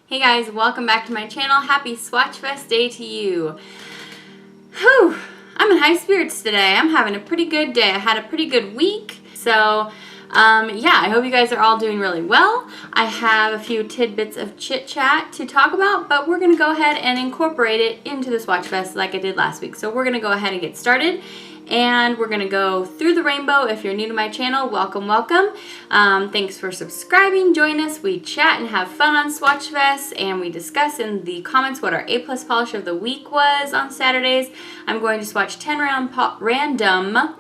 Hey guys, welcome back to my channel. Happy Swatchfest day to you. Whew, I'm in high spirits today. I'm having a pretty good day. I had a pretty good week. So, yeah, I hope you guys are all doing really well. I have a few tidbits of chit-chat to talk about, but we're going to go ahead and incorporate it into the Swatchfest like I did last week. So we're going to go ahead and get started. And we're going to go through the rainbow. If you're new to my channel, welcome, welcome. Thanks for subscribing. Join us. We chat and have fun on Swatchfest, and we discuss in the comments what our A+ polish of the week was on Saturdays. I'm going to swatch 10 random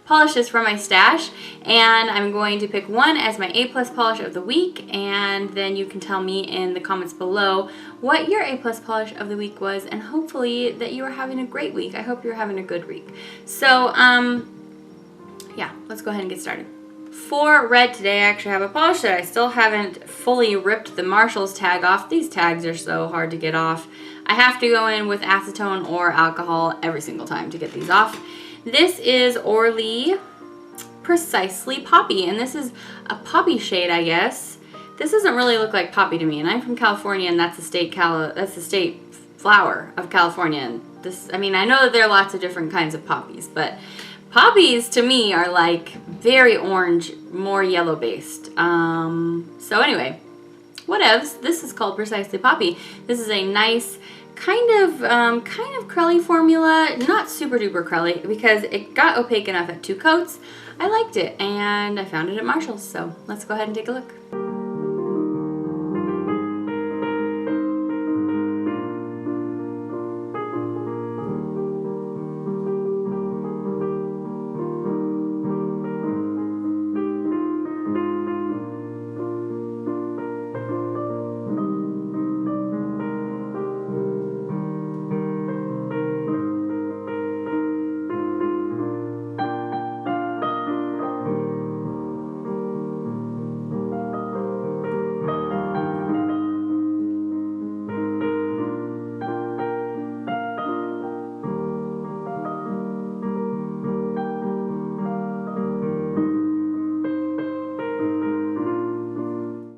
polishes from my stash, and I'm going to pick one as my A+ polish of the week, and then you can tell me in the comments below what your A+ polish of the week was, and hopefully that you are having a great week. I hope you're having a good week. So, yeah, let's go ahead and get started. For red today, I actually have a polish that I still haven't fully ripped the Marshall's tag off. These tags are so hard to get off. I have to go in with acetone or alcohol every single time to get these off. This is Orly Precisely Poppy, and this is a poppy shade, I guess. This doesn't really look like poppy to me, and I'm from California, and that's the state flower of California. And this, I mean, I know that there are lots of different kinds of poppies, but poppies to me are like very orange, more yellow based. So anyway, whatevs. This is called Precisely Poppy. This is a nice kind of crelly formula, not super duper crelly because it got opaque enough at 2 coats. I liked it, and I found it at Marshall's, so let's go ahead and take a look.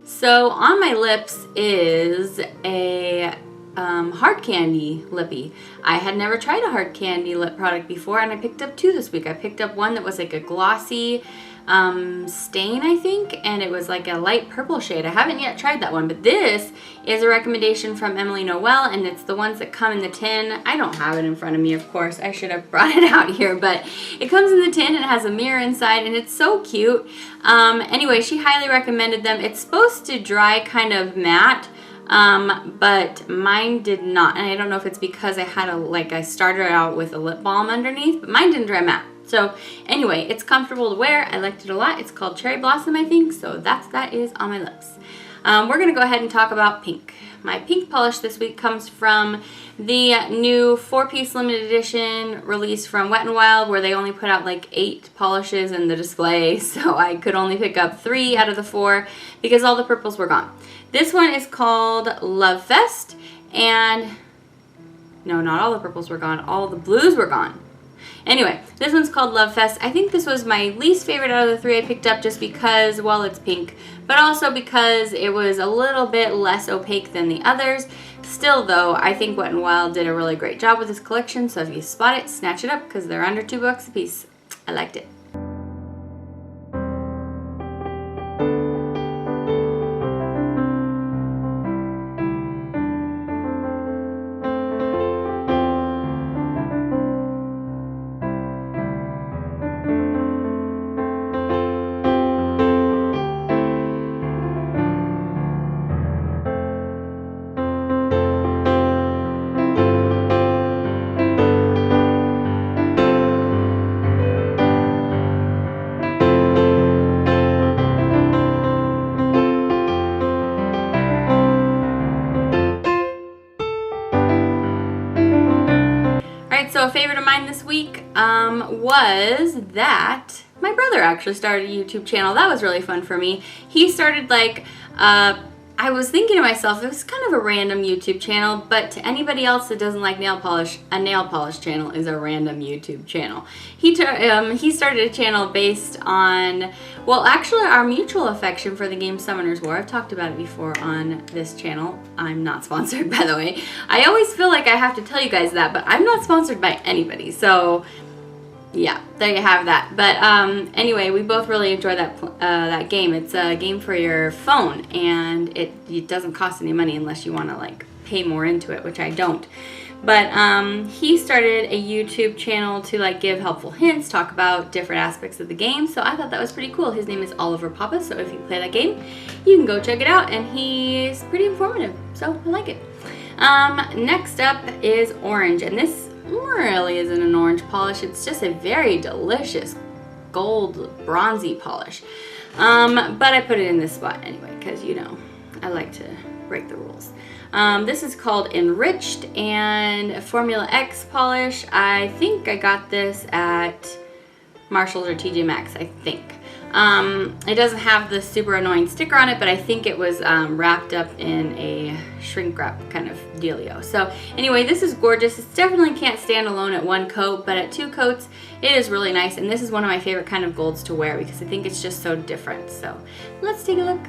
So on my lips is a hard candy lippy. I had never tried a hard candy lip product before, and I picked up 2 this week. I picked up one that was like a glossy stain, I think, and it was like a light purple shade. I haven't yet tried that one, but this is a recommendation from Emily Noel, and it's the ones that come in the tin. I don't have it in front of me, of course. I should have brought it out here, but it comes in the tin and it has a mirror inside, and it's so cute. Anyway, she highly recommended them. It's supposed to dry kind of matte, but mine did not, and I don't know if it's because I had I started out with a lip balm underneath, but mine didn't dry matte. So anyway, it's comfortable to wear. I liked it a lot. It's called Cherry Blossom, I think, so that is on my lips. We're going to go ahead and talk about pink. My pink polish this week comes from the new 4-piece limited edition release from Wet n Wild, where they only put out like 8 polishes in the display, so I could only pick up 3 out of the 4 because all the purples were gone. This one is called Love Fest, and no, not all the purples were gone, all the blues were gone. Anyway, this one's called Love Fest. I think this was my least favorite out of the 3 I picked up just because, well, it's pink, but also because it was a little bit less opaque than the others. Still, though, I think Wet n Wild did a really great job with this collection, so if you spot it, snatch it up because they're under $2 a piece. I liked it. So a favorite of mine this week was that my brother actually started a YouTube channel. That was really fun for me. He started like I was thinking to myself, it was kind of a random YouTube channel, but to anybody else that doesn't like nail polish, a nail polish channel is a random YouTube channel. He started a channel based on, well, actually our mutual affection for the game Summoner's War. I've talked about it before on this channel. I'm not sponsored, by the way. I always feel like I have to tell you guys that, but I'm not sponsored by anybody, so yeah, there you have that. But anyway, we both really enjoy that game. It's a game for your phone, and it doesn't cost any money unless you want to like pay more into it, which I don't. But he started a YouTube channel to like give helpful hints, talk about different aspects of the game. So I thought that was pretty cool. His name is Oliver Papa. So if you play that game, you can go check it out, and he's pretty informative. So I like it. Next up is Orange, and this really isn't an orange polish. It's just a very delicious gold bronzy polish. But I put it in this spot anyway because, you know, I like to break the rules. This is called Enriched and a Formula X polish. I think I got this at Marshall's or TJ Maxx, I think. It doesn't have the super annoying sticker on it, but I think it was wrapped up in a shrink wrap kind of dealio. So anyway, this is gorgeous. It definitely can't stand alone at one coat, but at 2 coats, it is really nice. And this is one of my favorite kind of golds to wear because I think it's just so different. So let's take a look.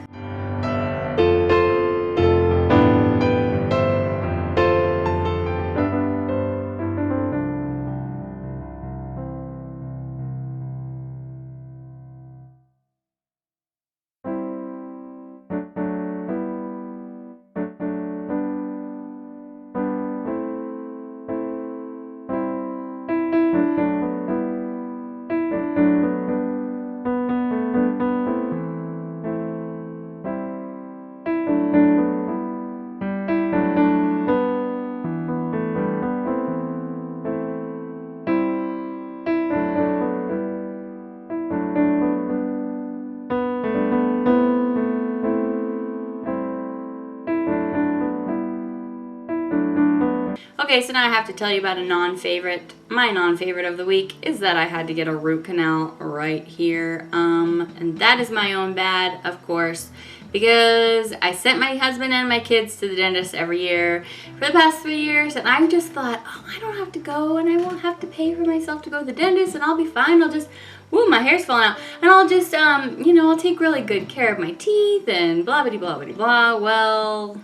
Okay, so now I have to tell you about a non-favorite. My non-favorite of the week is that I had to get a root canal right here. And that is my own bad, of course, because I sent my husband and my kids to the dentist every year for the past 3 years, and I just thought, oh, I don't have to go, and I won't have to pay for myself to go to the dentist, and I'll be fine. I'll just, woo, my hair's falling out, and I'll just, you know, I'll take really good care of my teeth, and blah, blah, blah, blah, blah. Well,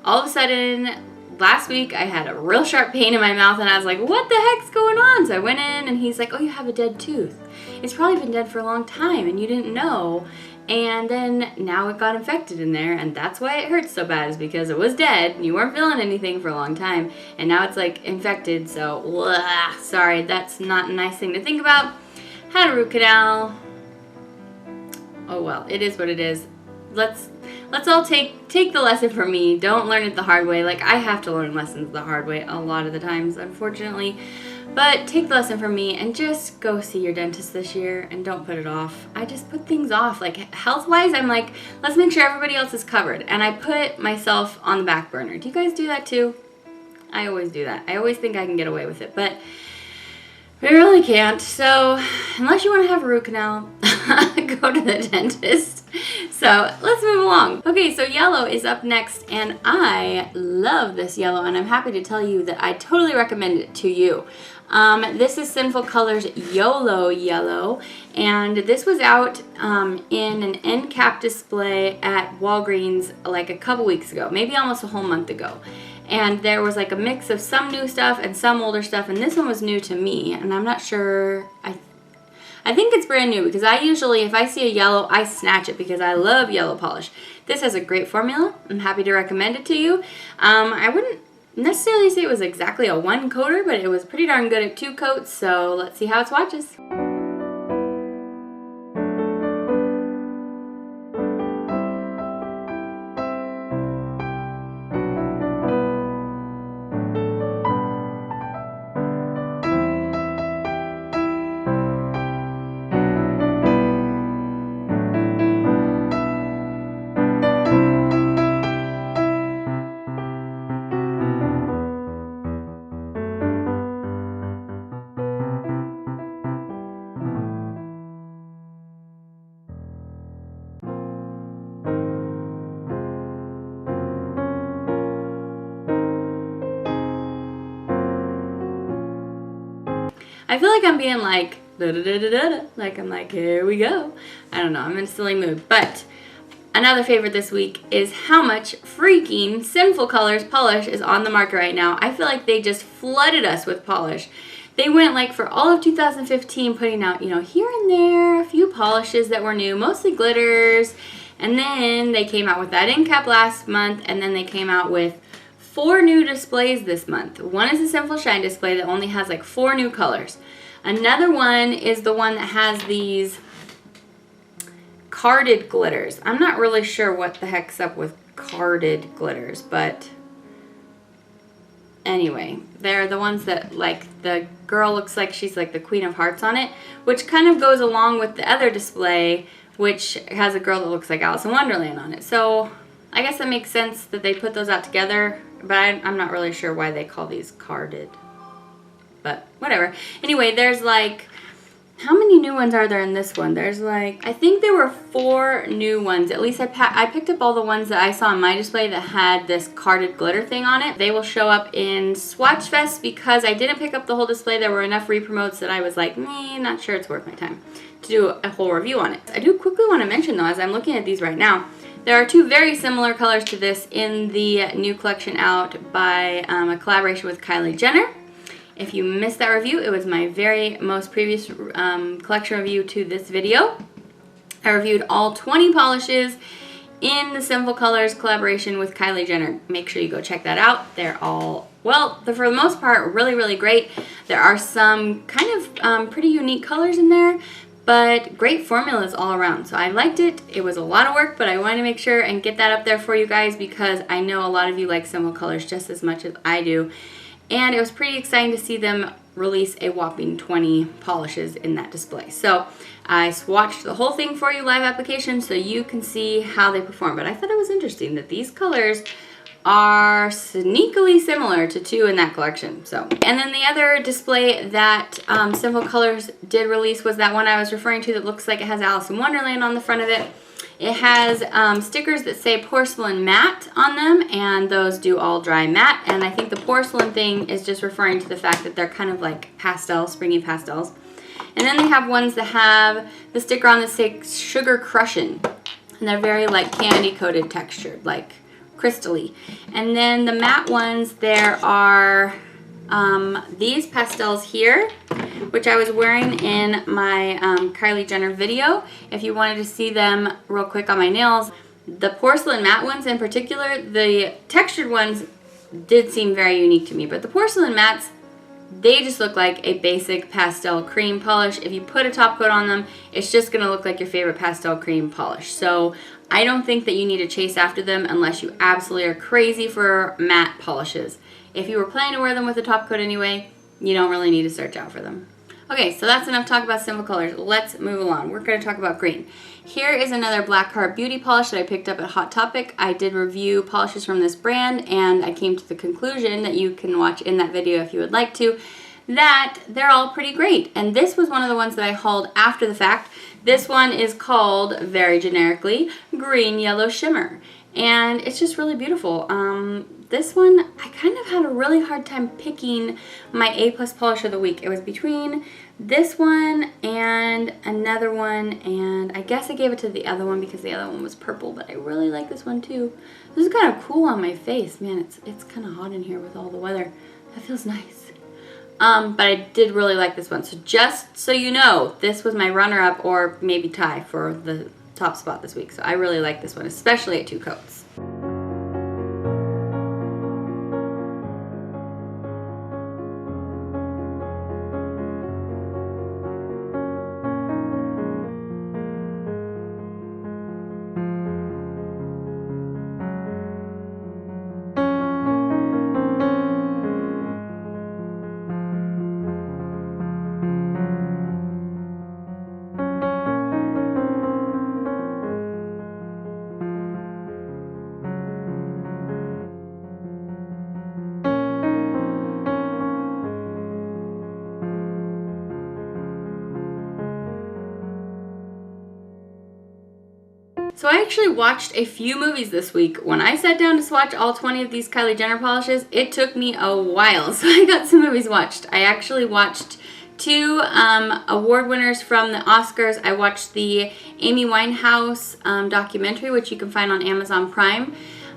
all of a sudden, last week I had a real sharp pain in my mouth, and I was like, what the heck's going on? So I went in, and he's like, oh, you have a dead tooth. It's probably been dead for a long time, and you didn't know. And then now it got infected in there, and that's why it hurts so bad, is because it was dead, and you weren't feeling anything for a long time, and now it's like infected, so blah, sorry, that's not a nice thing to think about. Had a root canal. Oh well, it is what it is. Let's all take the lesson from me. Don't learn it the hard way. Like, I have to learn lessons the hard way a lot of the times, unfortunately. But take the lesson from me and just go see your dentist this year and don't put it off. I just put things off. Like, health-wise, I'm like, let's make sure everybody else is covered. And I put myself on the back burner. Do you guys do that too? I always do that. I always think I can get away with it, but we really can't. So unless you want to have a root canal, go to the dentist. So let's move along. Okay, so Yellow is up next, and I love this yellow, and I'm happy to tell you that I totally recommend it to you. This is Sinful Colors Yolo Yellow, and this was out in an end cap display at Walgreens like a couple weeks ago, maybe almost a whole month ago. And there was like a mix of some new stuff and some older stuff, and this one was new to me, and I'm not sure, I think it's brand new because I usually, if I see a yellow, I snatch it because I love yellow polish. This has a great formula. I'm happy to recommend it to you. I wouldn't necessarily say it was exactly a 1 coater, but it was pretty darn good at 2 coats, so let's see how it swatches. I feel like I'm being like, da-da-da-da-da, like I'm like, here we go. I don't know, I'm in a silly mood. But another favorite this week is how much freaking Sinful Colors polish is on the market right now. I feel like they just flooded us with polish. They went like for all of 2015 putting out, you know, here and there a few polishes that were new, mostly glitters. And then they came out with that end cap last month, and then they came out with 4 new displays this month. One is a Sinful Shine display that only has like 4 new colors. Another one is the one that has these carded glitters. I'm not really sure what the heck's up with carded glitters, but anyway, they're the ones that, like, the girl looks like she's like the Queen of Hearts on it, which kind of goes along with the other display, which has a girl that looks like Alice in Wonderland on it. So I guess that makes sense that they put those out together, but I'm not really sure why they call these carded. But whatever. Anyway, there's like, how many new ones are there in this one? There's like, I think there were 4 new ones. At least I picked up all the ones that I saw on my display that had this carded glitter thing on it. They will show up in Swatchfest because I didn't pick up the whole display. There were enough repromotes that I was like, not sure it's worth my time to do a whole review on it. I do quickly want to mention though, as I'm looking at these right now, there are 2 very similar colors to this in the new collection out by a collaboration with Kylie Jenner. If you missed that review, it was my very most previous collection review to this video. I reviewed all 20 polishes in the Sinful Colors collaboration with Kylie Jenner. Make sure you go check that out. They're all, well, they're for the most part really, really great. There are some kind of pretty unique colors in there, but great formulas all around. So I liked it. It was a lot of work, but I wanted to make sure and get that up there for you guys because I know a lot of you like Sinful Colors just as much as I do. And it was pretty exciting to see them release a whopping 20 polishes in that display. So I swatched the whole thing for you live application so you can see how they perform. But I thought it was interesting that these colors are sneakily similar to 2 in that collection. So, and then the other display that Sinful Colors did release was that one I was referring to that looks like it has Alice in Wonderland on the front of it. It has stickers that say porcelain matte on them, and those do all dry matte. And I think the porcelain thing is just referring to the fact that they're kind of like pastels, springy pastels. And then they have ones that have the sticker on that says sugar crushin', and they're very like candy coated textured, like crystally. And then the matte ones, there are these pastels here, which I was wearing in my Kylie Jenner video. If you wanted to see them real quick on my nails, the porcelain matte ones in particular, the textured ones did seem very unique to me, but the porcelain mattes, they just look like a basic pastel cream polish. If you put a top coat on them, it's just going to look like your favorite pastel cream polish. So I don't think that you need to chase after them unless you absolutely are crazy for matte polishes. If you were planning to wear them with a top coat anyway, you don't really need to search out for them. Okay, so that's enough talk about Sinful Colors. Let's move along. We're going to talk about green. Here is another Blackheart beauty polish that I picked up at Hot Topic. I did review polishes from this brand, and I came to the conclusion that you can watch in that video if you would like to, that they're all pretty great. And this was one of the ones that I hauled after the fact. This one is called, very generically, Green Yellow Shimmer. And it's just really beautiful. This one, I kind of had a really hard time picking my A+ polish of the week. It was between this one and another one, and I guess I gave it to the other one because the other one was purple, but I really like this one too. This is kind of cool on my face. Man, it's kind of hot in here with all the weather. That feels nice. But I did really like this one. So just so you know, this was my runner-up or maybe tie for the top spot this week. So I really like this one, especially at 2 coats. So I actually watched a few movies this week. When I sat down to swatch all 20 of these Kylie Jenner polishes, it took me a while, so I got some movies watched. I actually watched Two award winners from the Oscars. I watched the Amy Winehouse documentary, which you can find on Amazon Prime.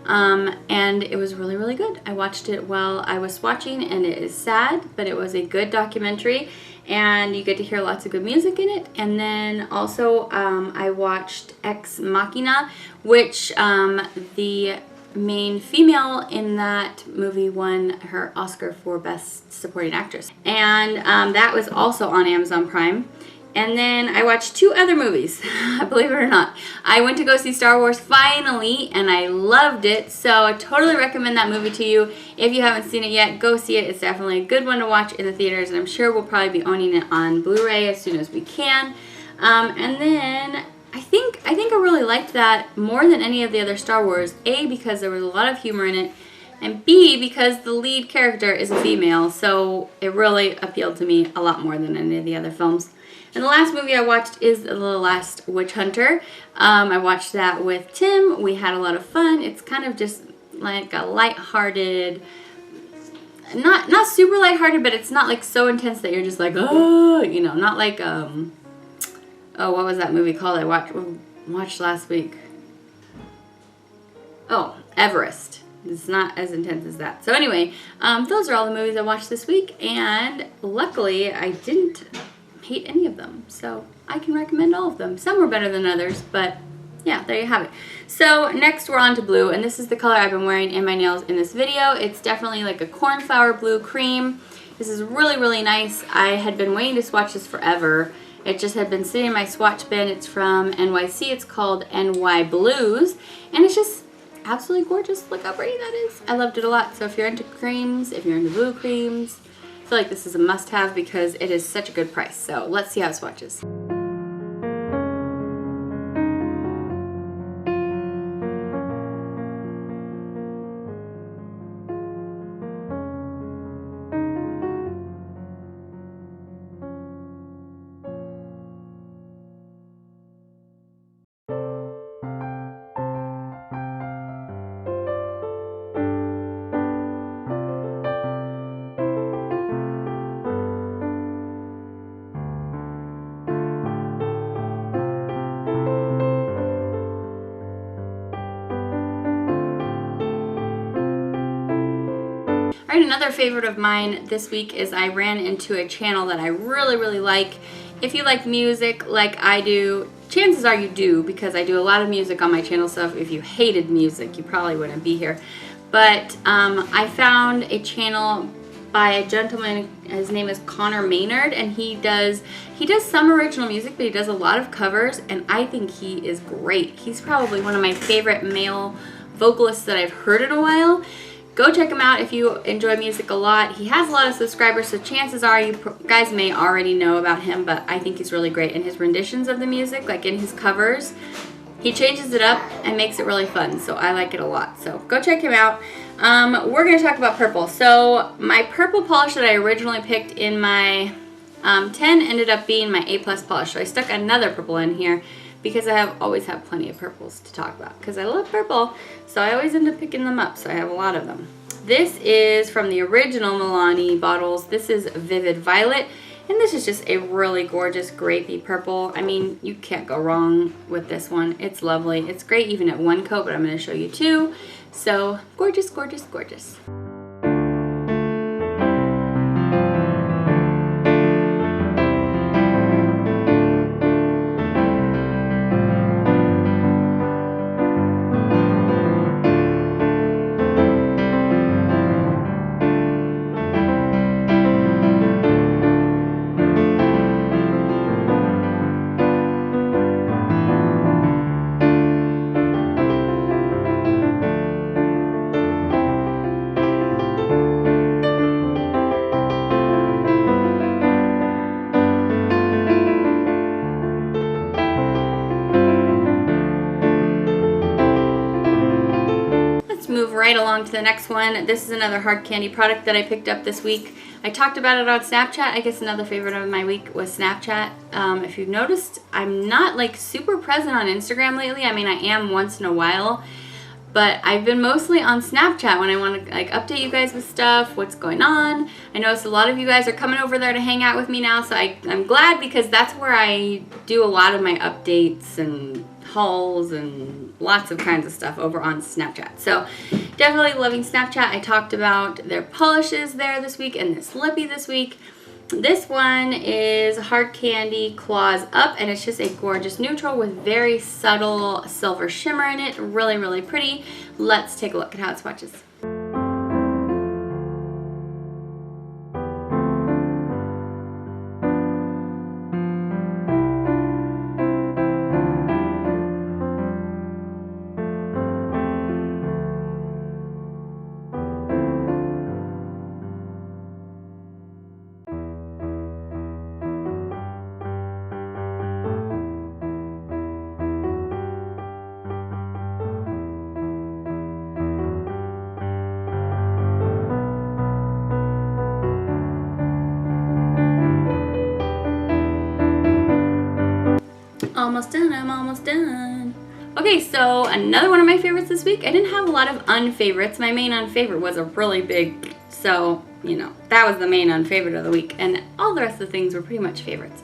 And it was really, really good. I watched it while I was swatching, and it is sad, but it was a good documentary, and you get to hear lots of good music in it. And then also I watched Ex Machina, which the main female in that movie won her Oscar for Best Supporting Actress. And that was also on Amazon Prime. And then I watched two other movies, believe it or not. I went to go see Star Wars finally, and I loved it. So I totally recommend that movie to you. If you haven't seen it yet, go see it. It's definitely a good one to watch in the theaters, and I'm sure we'll probably be owning it on Blu-ray as soon as we can. And then I think I really liked that more than any of the other Star Wars. A, because there was a lot of humor in it, and B, because the lead character is a female, so it really appealed to me a lot more than any of the other films. And the last movie I watched is The Last Witch Hunter. I watched that with Tim. We had a lot of fun. It's kind of just like a lighthearted, not super lighthearted, but it's not like so intense that you're just like, oh, you know, not like, oh, what was that movie called I watched last week? Oh, Everest. It's not as intense as that. So anyway, those are all the movies I watched this week, and luckily I didn't hate any of them, so I can recommend all of them. Some were better than others, but yeah, there you have it. So next we're on to blue, and this is the color I've been wearing in my nails in this video. It's definitely like a cornflower blue cream. This is really, really nice. I had been waiting to swatch this forever. It just had been sitting in my swatch bin. It's from NYC. It's called NY Blues, and it's just absolutely gorgeous. Look how pretty that is. I loved it a lot. So if you're into creams, if you're into blue creams, I feel like this is a must-have because it is such a good price. So let's see how it swatches. Alright, another favorite of mine this week is I ran into a channel that I really, really like. If you like music like I do, chances are you do, because I do a lot of music on my channel, so if you hated music, you probably wouldn't be here. But I found a channel by a gentleman, his name is Connor Maynard, and he does some original music, but he does a lot of covers, and I think he is great. He's probably one of my favorite male vocalists that I've heard in a while. Go check him out if you enjoy music a lot. He has a lot of subscribers, so chances are you guys may already know about him, but I think he's really great in his renditions of the music, like in his covers. He changes it up and makes it really fun, so I like it a lot. So go check him out. We're going to talk about purple. So my purple polish that I originally picked in my 10 ended up being my A+ polish. So I stuck another purple in here because I always have plenty of purples to talk about because I love purple, so I always end up picking them up, so I have a lot of them. This is from the original Milani bottles. This is Vivid Violet, and this is just a really gorgeous grapey purple. I mean, you can't go wrong with this one. It's lovely. It's great even at one coat, but I'm going to show you two. So gorgeous, gorgeous, gorgeous. Move right along to the next one. This is another hard candy product that I picked up this week. I talked about it on Snapchat. I guess another favorite of my week was Snapchat. If you've noticed, I'm not like super present on Instagram lately. I mean, I am once in a while, But I've been mostly on Snapchat when I want to like update you guys with stuff, what's going on. I noticed a lot of you guys are coming over there to hang out with me now, so I'm glad because that's where I do a lot of my updates and hauls and lots of kinds of stuff over on Snapchat. So definitely loving Snapchat. I talked about their polishes there this week and this lippy this week. This one is Hard Candy Claws Up, and it's just a gorgeous neutral with very subtle silver shimmer in it. Really, really pretty. Let's take a look at how it swatches. Almost done, I'm almost done. Okay, so another one of my favorites this week. I didn't have a lot of unfavorites. My main unfavorite was a really big, so, you know, that was the main unfavorite of the week. And all the rest of the things were pretty much favorites.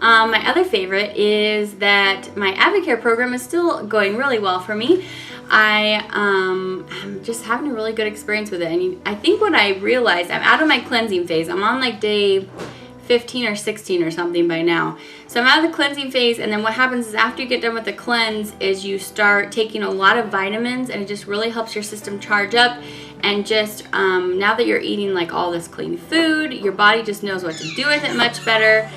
My other favorite is that my Advocare program is still going really well for me. I'm just having a really good experience with it. And I think what I realized, I'm out of my cleansing phase. I'm on like day 15 or 16 or something by now. So I'm out of the cleansing phase, and then what happens is after you get done with the cleanse is you start taking a lot of vitamins, and it just really helps your system charge up. And just now that you're eating like all this clean food, your body just knows what to do with it much better.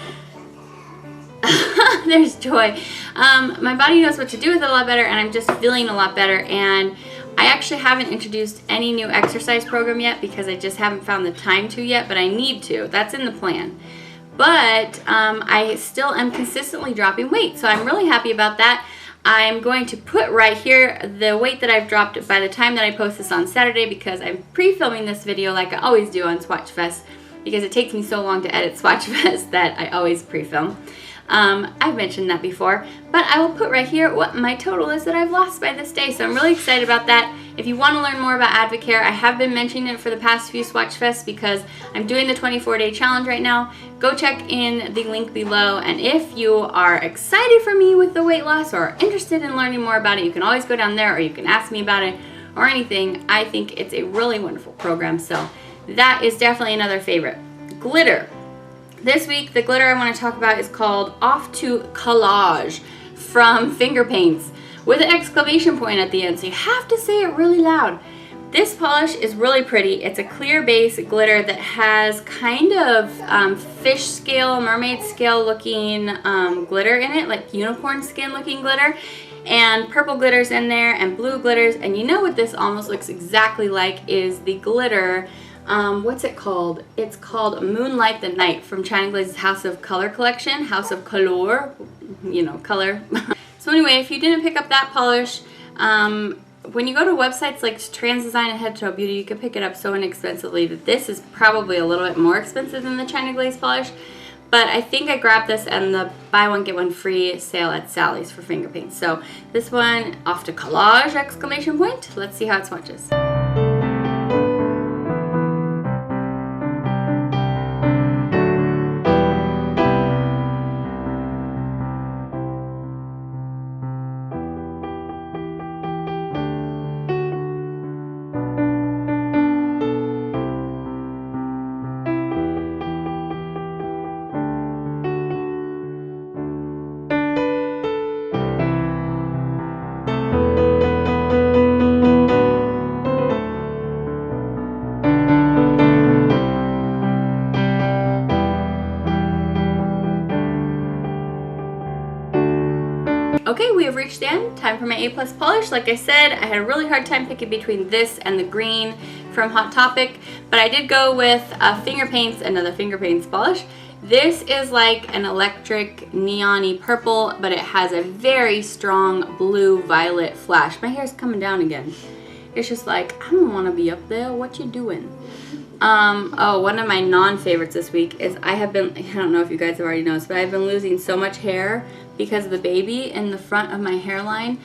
There's Joy. My body knows what to do with it a lot better, and I'm just feeling a lot better. And I actually haven't introduced any new exercise program yet because I just haven't found the time to yet, but I need to. That's in the plan. But I still am consistently dropping weight, so I'm really happy about that. I'm going to put right here the weight that I've dropped by the time that I post this on Saturday, because I'm pre-filming this video like I always do on Swatchfest, because it takes me so long to edit Swatchfest that I always pre-film. I've mentioned that before, but I will put right here what my total is that I've lost by this day, so I'm really excited about that. If you want to learn more about Advocare, I have been mentioning it for the past few Swatchfests because I'm doing the 24-day challenge right now. Go check in the link below, and if you are excited for me with the weight loss or interested in learning more about it, you can always go down there, or you can ask me about it or anything. I think it's a really wonderful program, so that is definitely another favorite. Glitter. This week, the glitter I want to talk about is called Off to Collage from Finger Paints, with an exclamation point at the end, so you have to say it really loud. This polish is really pretty. It's a clear base glitter that has kind of fish scale, mermaid scale looking glitter in it, like unicorn skin looking glitter. And purple glitters in there and blue glitters. And you know what this almost looks exactly like is the glitter. What's it called? It's called Moonlight the Night from China Glaze's House of Color collection. House of Color, you know, color. So anyway, if you didn't pick up that polish, when you go to websites like Trans Design and Head to Toe Beauty, you can pick it up so inexpensively that this is probably a little bit more expensive than the China Glaze polish. But I think I grabbed this and the buy one get one free sale at Sally's for finger paints. So this one, Off to Collage, exclamation point. Let's see how it swatches. Okay, we have reached the end. Time for my A+ polish. Like I said, I had a really hard time picking between this and the green from Hot Topic, but I did go with Finger Paints, another Finger Paints polish. This is like an electric neon-y purple, but it has a very strong blue-violet flash. My hair's coming down again. It's just like, I don't want to be up there. What you doing? Oh, one of my non-favorites this week is I don't know if you guys have already noticed, but I've been losing so much hair because of the baby in the front of my hairline.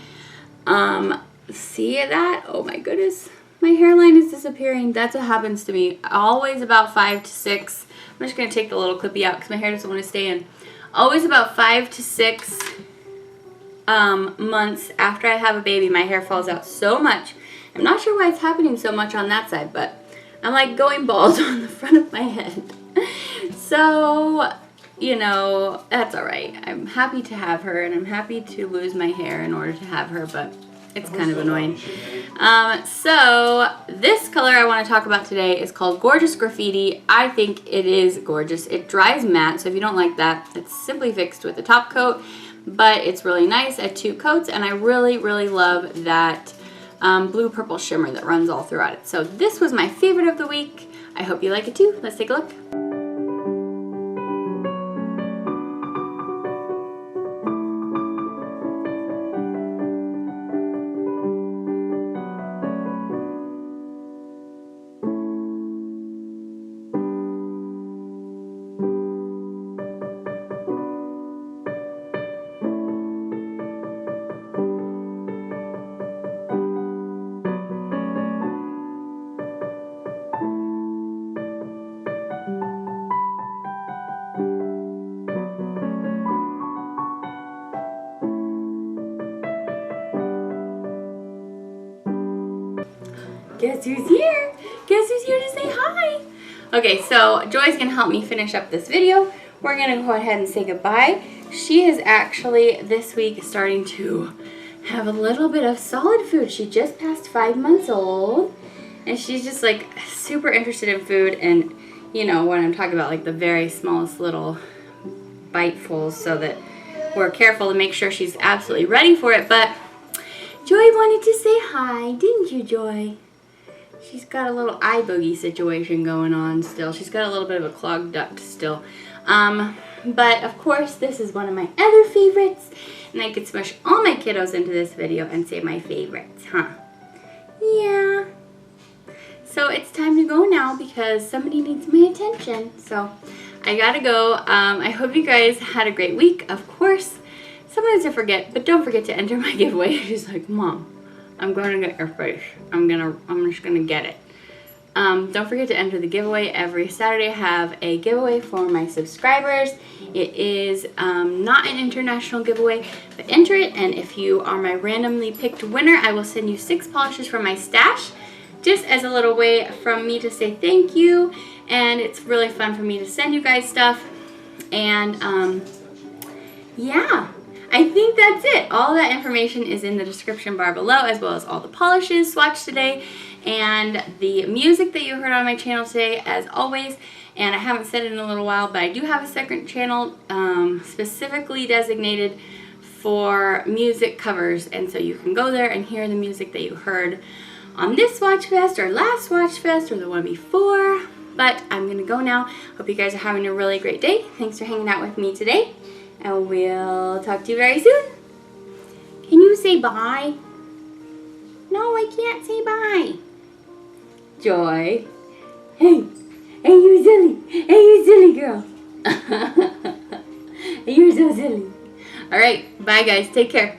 See that? Oh my goodness. My hairline is disappearing. That's what happens to me. Always about 5 to 6. I'm just going to take the little clippy out because my hair doesn't want to stay in. Always about 5 to 6 months after I have a baby, my hair falls out so much. I'm not sure why it's happening so much on that side, but I'm like going bald on the front of my head. So, you know, that's alright. I'm happy to have her, and I'm happy to lose my hair in order to have her, but it's kind of annoying. So this color I want to talk about today is called Gorgeous Graffiti. I think it is gorgeous. It dries matte, so if you don't like that, it's simply fixed with a top coat, but it's really nice at 2 coats, and I really, really love that blue-purple shimmer that runs all throughout it. So this was my favorite of the week. I hope you like it too. Let's take a look. Guess who's here? Guess who's here to say hi? Okay, so Joy's gonna help me finish up this video. We're gonna go ahead and say goodbye. She is actually this week starting to have a little bit of solid food. She just passed 5 months old, and she's just like super interested in food, and you know what I'm talking about, like the very smallest little bitefuls, so that we're careful to make sure she's absolutely ready for it. But Joy wanted to say hi, didn't you, Joy? She's got a little eye boogie situation going on still. She's got a little bit of a clogged duct still. But of course, this is one of my other favorites, and I could smush all my kiddos into this video and say my favorites, huh? Yeah. So it's time to go now because somebody needs my attention. So I gotta go. I hope you guys had a great week. Of course, sometimes I forget, but don't forget to enter my giveaway. She's like, Mom, I'm going to get your face. I'm just gonna get it. Don't forget to enter the giveaway. Every Saturday I have a giveaway for my subscribers. It is not an international giveaway, but enter it, and if you are my randomly picked winner, I will send you 6 polishes from my stash, just as a little way from me to say thank you. And it's really fun for me to send you guys stuff. And yeah, I think that's it. All that information is in the description bar below, as well as all the polishes swatched today and the music that you heard on my channel today, as always. And I haven't said it in a little while, but I do have a second channel specifically designated for music covers, and so you can go there and hear the music that you heard on this Swatchfest or last Swatchfest or the one before. But I'm gonna go now. Hope you guys are having a really great day. Thanks for hanging out with me today, and we'll talk to you very soon. Can you say bye? No, I can't say bye. Joy. Hey. Hey, you silly. Hey, you silly girl. You're so silly. Alright, bye guys. Take care.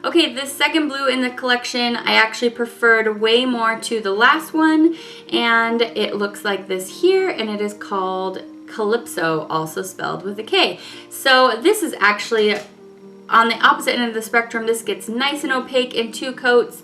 Okay, this second blue in the collection I actually preferred way more to the last one, and it looks like this here, and it is called Calypso, also spelled with a K. So this is actually on the opposite end of the spectrum. This gets nice and opaque in 2 coats.